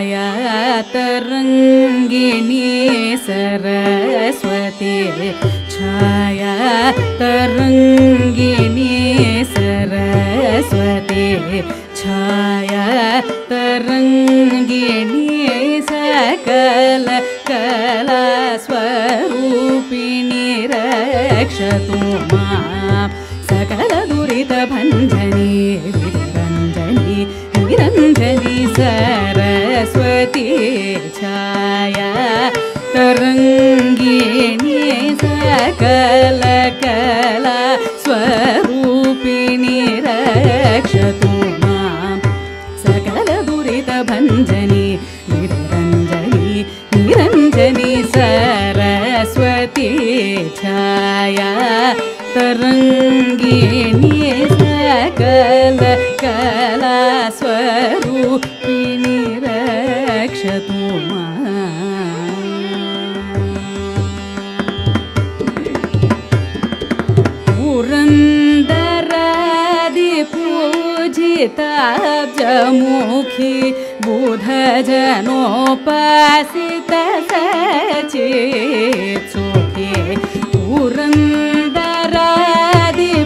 छाया तरंगिणी सरस्वती छाया तरंगिणी सरस्वती छाया तरंगिणी सकल कला स्वरूपिणी रक्षतु मां सकल दुरित भंजनी विरंजनी निरंजनी सरस्वती छाया तरंगिणी सकल कला स्वरूपिणी रक्षतु मां सकल दुरित भंजनी निरंजनी निरंजनी सरस्वती छाया तरंगिणी सकल कला स्वरूपिणी रक्षतु मां पुरंदरादि पूजिताब्जमुखी बुधजनोपासित सचेत सुखी पुरंदरादि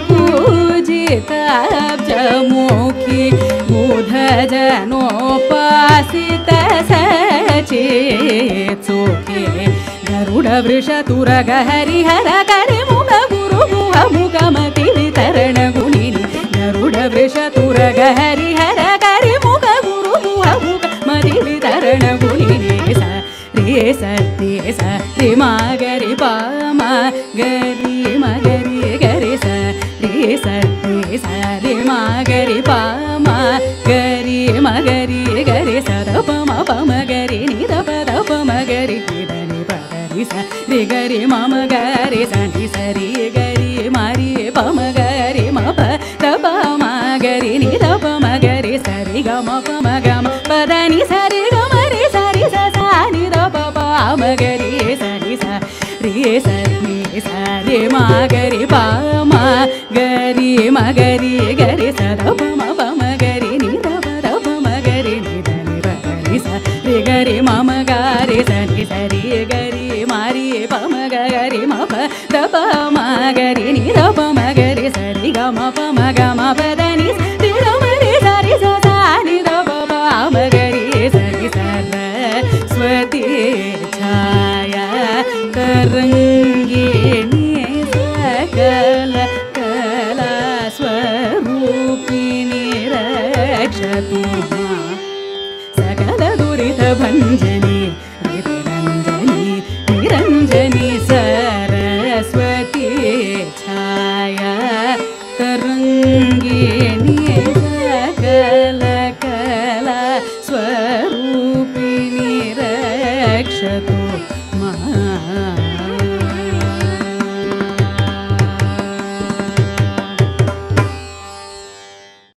पूजिताब्जमुखी बुधजनोपासित सचेत सुखी गरुडवृषतुरग हरिहर करिमुख गुरु मुखमति वितरण गुणिनि गरुडवृषतुरग हरिहर करिमुख गुरु मुखमति वितरण गुणिनि रे सत्ये स रे मा गरि पा मा गरि मगरि गरि स रे सत्ये स रे मा गरि पा मा गरि मगरि गरि स द प म प म गरि नि द प म गरि नि द नि प गरि स रे गरि म म गरि स नि स रे गरि म रे प म गरि म प द प म गरि नि द प म गरि स रे ग म प म ग म प द नि स रे ग म रे स रे स सा नि द प प म गरि स नि स रे स नि स रे म गरि प म गरि म गरि गरि स द प म गरि नि द प म गरि नि द नि प गरि स रे गरि म म गरि स नि स रे गरि म रे प म गरि म प द प म गरि नि द प म गरि स रे ग म प म ग म प द नि रे ग म रे स रे स सा नि द प म गरि स रि सरस्वती छाया तरंगिणी सकल कला स्वरूपिणी रक्षतु मां सकल दुरित भंजनी